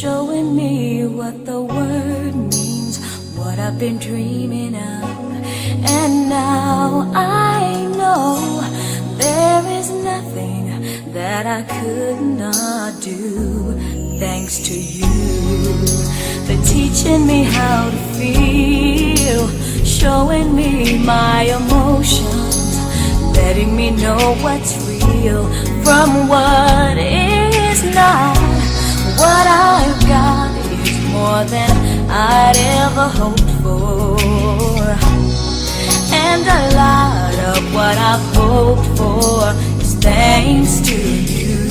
showing me what the word means, what I've been dreaming of. And now I know there is nothing that I could not do, thanks to you for teaching me how to feel, showing me my emotions, letting me know what's real from what is not. What I've got is more than I'd ever hoped for, and a lot of what I've hoped for is thanks to you.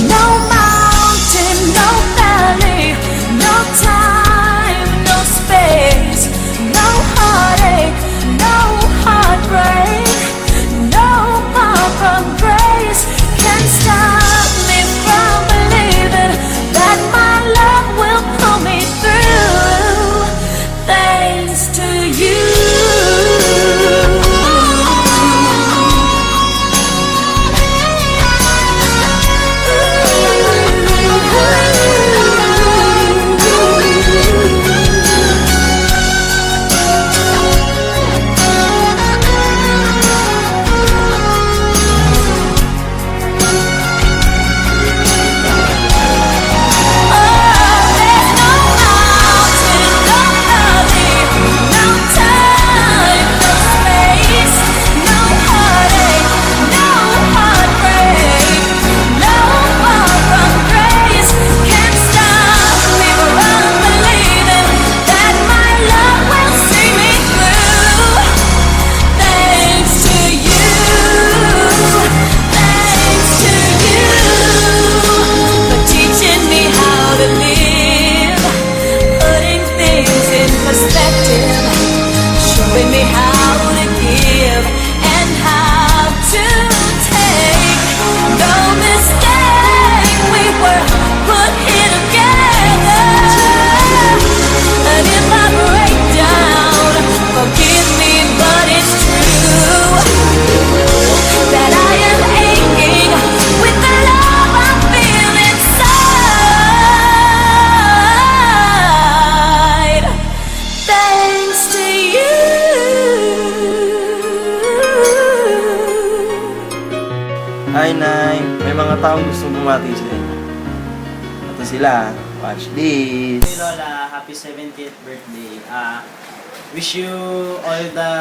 No mountain, no valley, no time, no space, no heartache, no heartbreak, no far from grace can stop me from believing that my love will pull me through, thanks to you. Hi, Nay. May mga taong gustong bumati sa inyo. Ito sila. Watch this. Hey Lola, happy 70th birthday. Wish you all the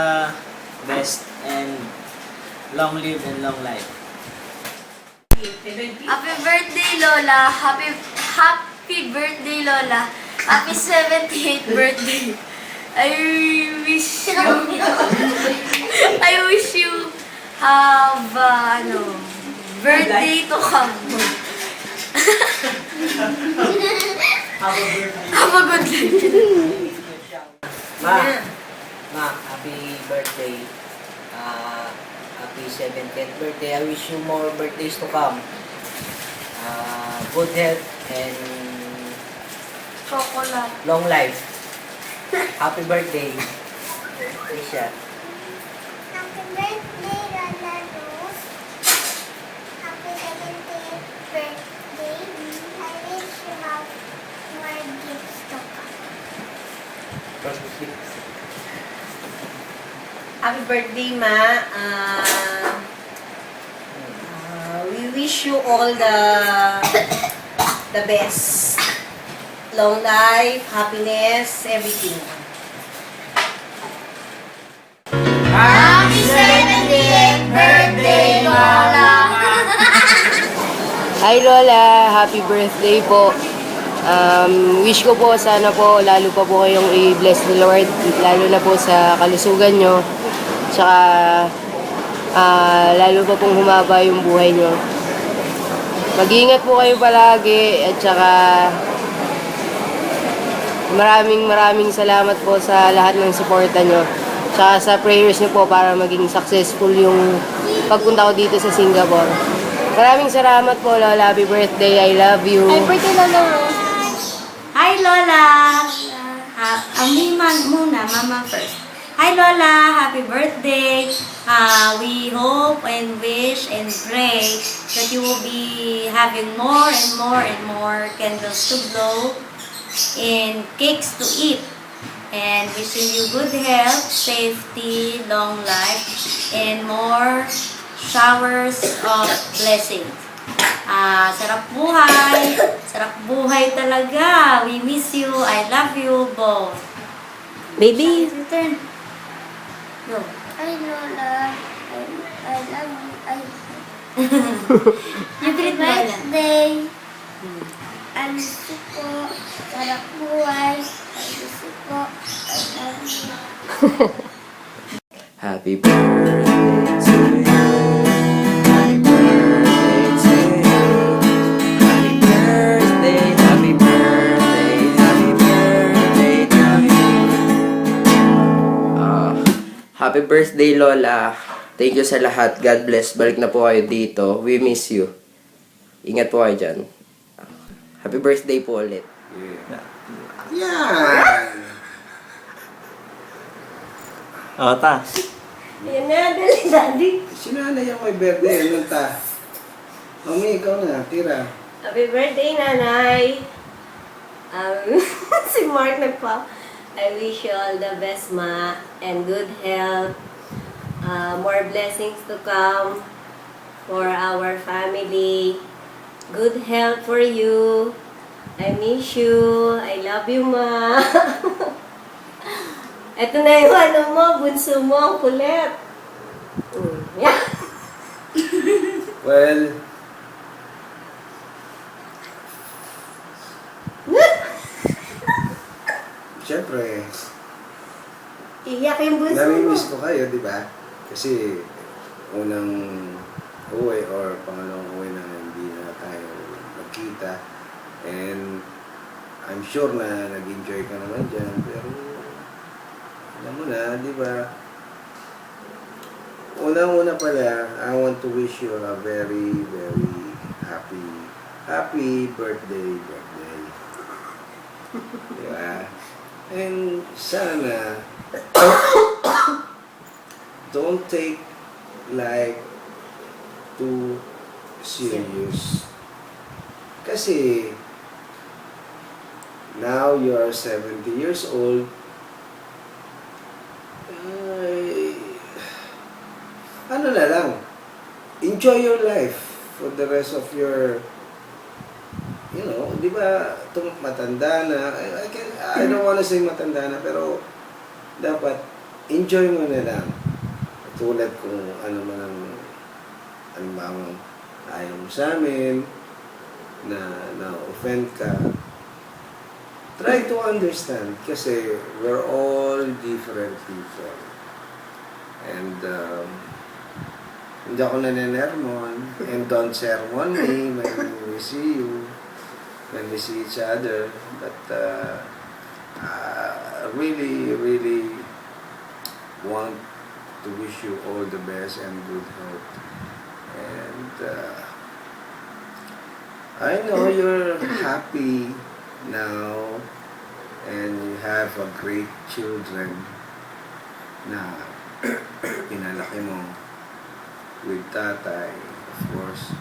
best and long live and long life. Happy birthday, Lola. Happy birthday, Lola. Happy 78th birthday. I wish you have birthday to come. Have a good life. Ma, happy birthday. Happy 70th birthday. I wish you more birthdays to come. Good health and Chocolate. long life. Happy birthday. Isha. Happy birthday, Lola Rose. Happy 70th birthday. I wish you have more gifts to come. Happy birthday, Ma. We wish you all the best. Long life, happiness, everything. Happy 70th birthday, Lola. Hi Lola, happy birthday po. Wish ko po sana po lalo pa po kayong i-bless ni Lord, lalo na po sa kalusugan nyo. Tsaka lalo pa pong humaba yung buhay nyo. Mag-iingat po kayo palagi at tsaka maraming salamat po sa lahat ng suporta nyo. Tsaka sa prayers nyo po para maging successful yung pagpunta ko dito sa Singapore. Maraming salamat po, Lola. Happy birthday. I love you. Happy birthday, Lola Rose. Hi, Lola. Mima muna, Mama first. Hi Lola, happy birthday. We hope and wish and pray that you will be having more and more and more candles to blow and cakes to eat. And wishing you good health, safety, long life, and more showers of blessings. Sarap buhay. Sarap buhay talaga. We miss you. I love you both. Baby, your turn. Go. Hi, Lola. I love you. You treat Lola. Birthday. I miss you po. Sarap buhay. I miss you po. I love you. Happy birthday to you. Happy birthday to you. Happy birthday, happy birthday, happy birthday to you. Happy birthday, Lola. Thank you sa lahat. God bless. Balik na po kayo dito. We miss you. Ingat po kayo dyan. Happy birthday po ulit. Ta. Yan na, dali, daddy. Sinanay ako may birthday. Anong ta? Mami, ikaw na. Tira. Happy birthday, nanay. Si Mark nagpa. I wish you all the best, ma, and good health. More blessings to come for our family. Good health for you. I miss you. I love you, ma. Ito na yung ano mo, bunso mo, ang kulit. Yeah. Well, siyempre, Iyak yung bunso mo. nami-miss ko kayo, di ba? Kasi unang uwi or pangalawang uwi na hindi na tayo nagkita. And I'm sure na nag-enjoy ka naman dyan. Pero alam mo na, di ba? Unang-una pala, I want to wish you a very, very happy birthday. Di ba? And sana, don't take like too serious. Kasi, now you are 70 years old. Ano na lang, enjoy your life for the rest of your, you know, di ba, matanda na, I don't wanna say matanda na, pero dapat enjoy mo na lang. Tulad kung ano man ang ayaw mo sa amin, na offend ka, try to understand kasi we're all different people. And hindi ako nanenermon, and don't sermon me when we see you, when we see each other. But really, really want to wish you all the best and good health. And I know you're happy now and you have a great children na pinalaki mo with tatay, of course.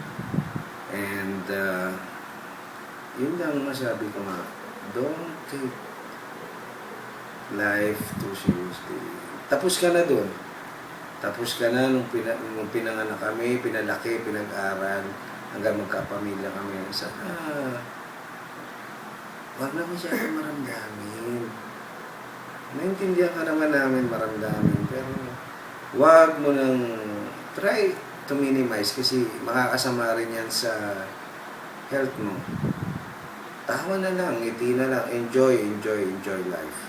And yun lang masabi ko nga, don't take life too seriously. Tapos ka na dun. Tapos ka na nung pinanganak kami, pinalaki, pinag-aral, hanggang magkapamilya kami. Wag na masyadong maramdamin. Naintindihan ka naman namin maramdamin, pero wag mo nang try to minimize kasi makakasama rin yan sa health mo. Tawa na lang, ngiti na lang, enjoy life.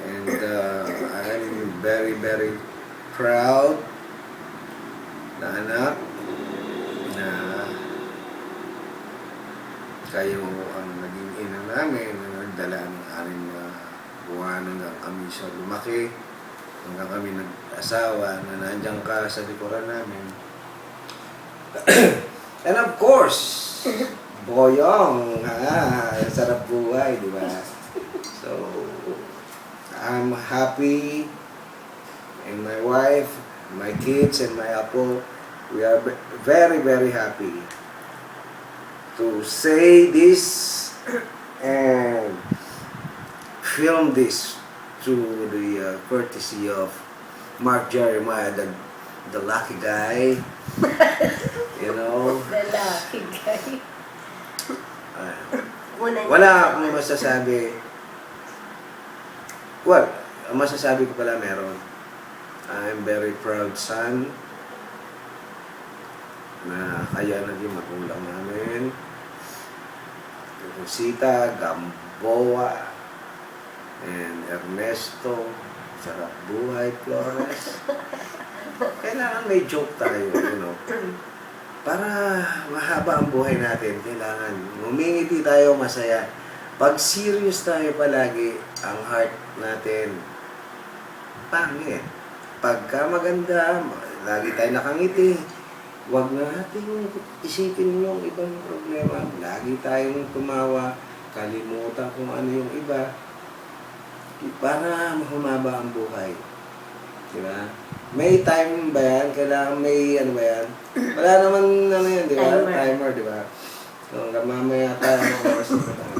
And I'm very, very proud na anak na kayo ang naging ina namin na nagdala ng 6 na buwan hanggang kami sa lumaki, hanggang kami nag-asawa na nandiyan ka sa likuran namin. And of course, Boyong, sarap buhay, di ba? So, I'm happy, and my wife, my kids, and my apo, we are very, very happy to say this and film this through the courtesy of Mark Jeremiah, the lucky guy. You know, Lalaki, guy. wala akong masasabi. Well, ang masasabi ko pala meron. I'm very proud son na kaya naging magulang namin. Rosita, Gamboa, and Ernesto, Sarap Buhay, Flores. Kailangan may joke tayo, you know. Para mahaba ang buhay natin, kailangan ngumingiti tayo, masaya. Pag serious tayo palagi, ang heart natin, pangit. Pagka maganda, lagi tayo nakangiti, huwag natin isipin yung ibang problema. Lagi tayong tumawa, kalimutan kung ano yung iba. Para humaba ang buhay. Diba? May time ba yan? Kailangan may ano ba yan? Wala naman ano yan, di ba? Timer, di ba? So, mamaya tayo ng oras na tayo.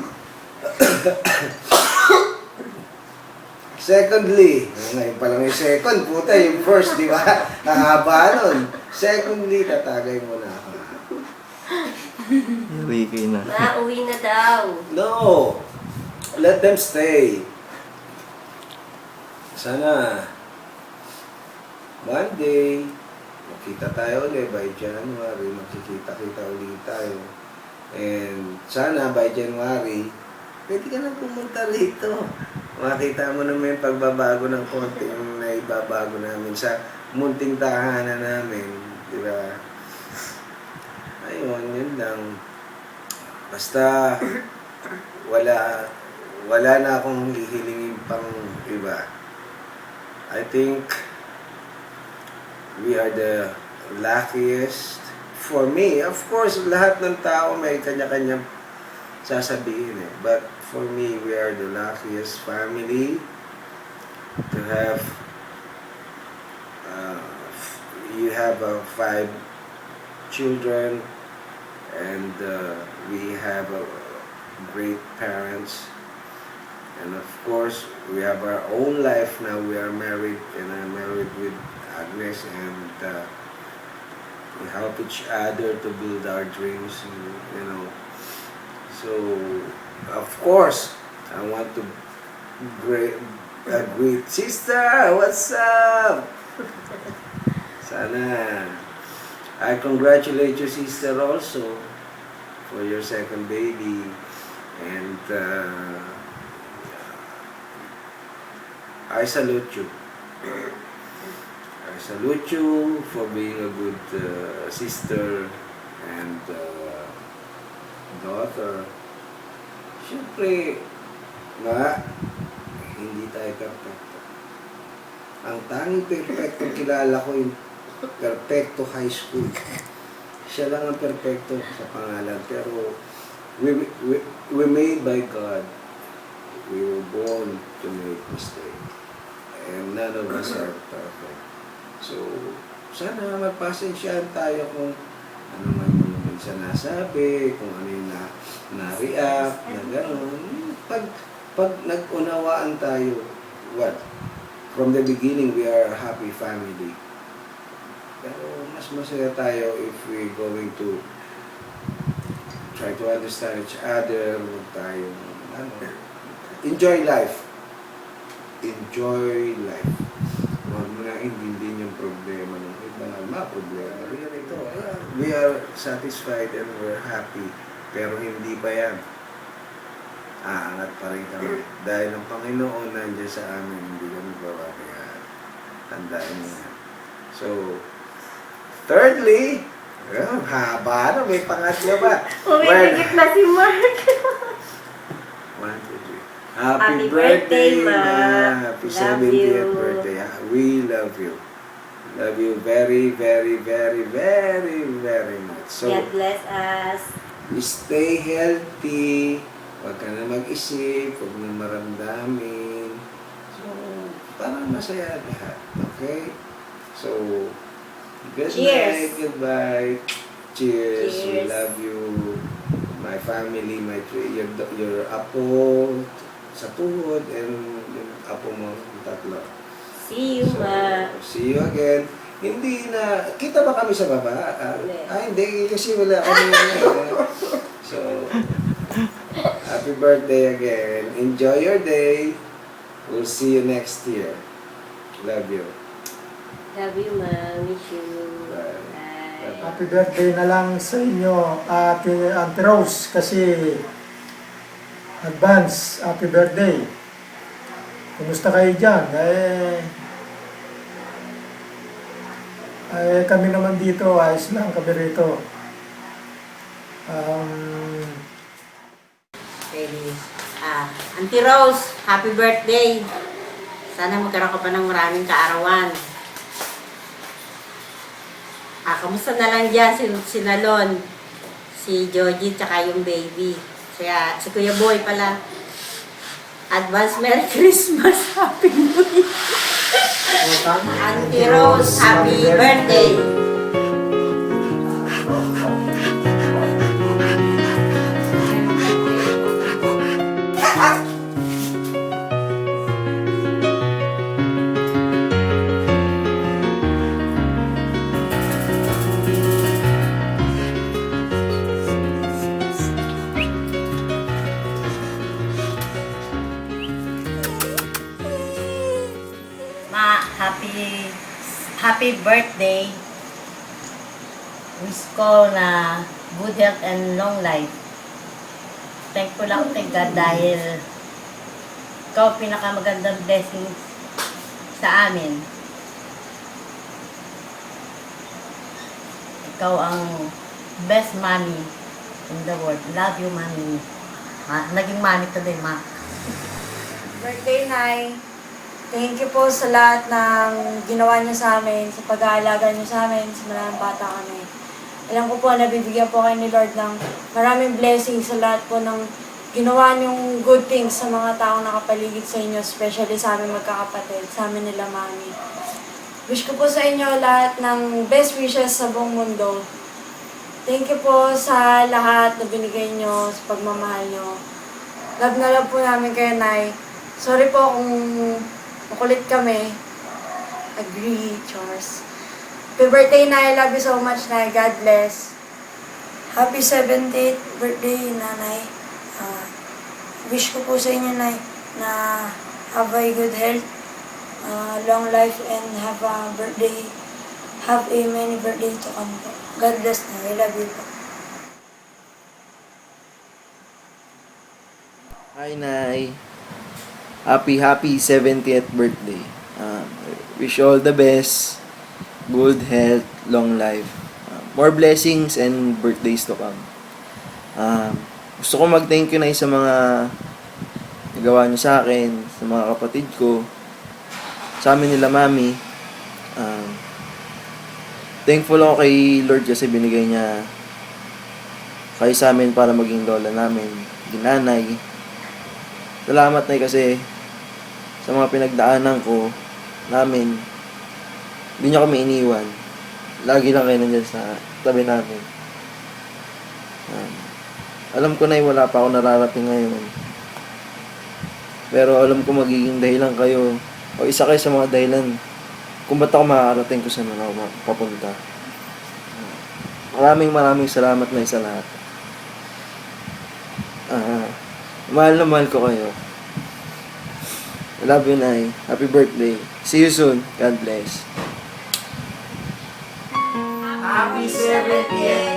Secondly, ngayon pa lang yung second, puta, yung first, di ba? Nakahaba nun. Secondly, tatagay mo na ako. Uwi na. Uwi na daw. No! Let them stay. Sana, one day, makita tayo ulit by January, makikita-kita ulit tayo. And sana by January, pwede ka nang pumunta rito. Makita mo naman yung pagbabago ng konti yung naibabago namin sa munting tahanan namin. Di ba? Ayun, yun lang. Basta, wala na akong hihilingin pang iba. I think we are the luckiest. For me, of course, lahat ng tao may kanya-kanyang sasabihin eh. But for me, we are the luckiest family to have, you have 5 children, and we have great parents. And of course, we have our own life now. We are married, and I'm married with Agnes, and we help each other to build our dreams, you know. So, of course, I want to greet sister. What's up? Sana I congratulate you, sister, also for your second baby, and I salute you. I salute you for being a good sister and daughter. Siyempre, hindi tayo perfecto. Ang tanging perfecto kilala ko yung perfecto high school. Siya lang ang perfecto sa pangalan. Pero we made by God. We were born to make mistake. And none of us are perfect. So, sana magpasensyahan tayo kung ano man yung minsan nasabi, kung ano yung na-react, na gano'n. Pag nag-unawaan tayo, what? From the beginning, we are a happy family. Pero mas masaya tayo if we're going to try to understand each other, huwag tayong, enjoy life. Enjoy life. Huwag mo na intindihin yung problema ng iba. Problema rin ito. We are satisfied and we're happy. Pero hindi pa yan. Aangat pa rin kami. Dahil ang Panginoon nandiyan sa amin, hindi kami bababayaan. Tandaan mo yan. So, thirdly, haba na, may pangatlo ba? Umibigit na si Mark. 1, 2, 3. Happy birthday, Ma. Happy Love 70th you. birthday. We love you. Love you very, very, very, very, very much. So, God bless us. stay healthy. Huwag ka na mag-isip. Huwag na maramdamin. So, para masaya lahat. Okay? So, good Cheers. night, goodbye. Cheers. We Cheers. love you. My family, your apo sa tuhod, and yung apo mo, yung tatlo. See you, ma. See you again. Hindi na, kita ba kami sa baba? Hindi, kasi wala kami. So, happy birthday again. Enjoy your day. We'll see you next year. Love you. Love you, ma. Miss you. Bye. Bye. Happy birthday na lang sa inyo, Ate Rose, kasi advance, happy birthday. Kumusta kayo dyan? Kami naman dito, ayos lang kami rito. Auntie Rose, happy birthday. Sana magkaroon ka pa ng maraming kaarawan. Kamusta na lang dyan si Nalon, si Joji, tsaka yung baby. Kaya si Kuya Boy pala. Advance Merry Christmas, Happy New Year. Auntie Rose, happy birthday. Ma, happy birthday. Wish ko na good health and long life. Thankful ako kay God dahil ikaw pinakamagandang blessing sa amin. Ikaw ang best mommy in the world. Love you, mommy. Naging mommy today, ma. Birthday, Nay. Thank you po sa lahat ng ginawa niyo sa amin, sa pag-aalaga niyo sa amin, sa maraming bata kami. Alam ko po, nabibigyan po kayo ni Lord ng maraming blessings sa lahat po ng ginawa niyong good things sa mga taong nakapaligid sa inyo, especially sa amin magkakapatid, sa amin nila mami. Wish ko po sa inyo lahat ng best wishes sa buong mundo. Thank you po sa lahat na binigay niyo, sa pagmamahal niyo. Love na love po namin kayo, Nay. Sorry po kung makulit kami. Agree, Chores. Happy birthday, Nay. Love you so much, Nay. God bless. Happy 70th birthday, Nanay. Wish ko po sa inyo, Nay, na have a good health, long life, and have a many birthday to come po. God bless, Nay. I love you po. Hi, Nay. Happy 70th birthday. Wish you all the best, good health, long life, more blessings and birthdays to come. Gusto ko mag-thank you na sa mga nagawa niyo sa akin, sa mga kapatid ko, sa amin nila mami. Thankful ako kay Lord kasi binigay niya kayo sa amin para maging lola namin, ginanay. Salamat, Nay, kasi sa mga pinagdaanan ko namin, hindi niyo kami iniwan. Lagi lang kayo nandiyan sa tabi namin. Alam ko, Nay, wala pa ako nararating ngayon. Pero alam ko magiging dahilan kayo, o isa kayo sa mga dahilan kung ba't ako makakarating ko sa ako papunta. Maraming salamat, Nay, sa lahat. Mahal na mahal ko kayo. I love you, Nay. Happy birthday. See you soon. God bless. Happy 70th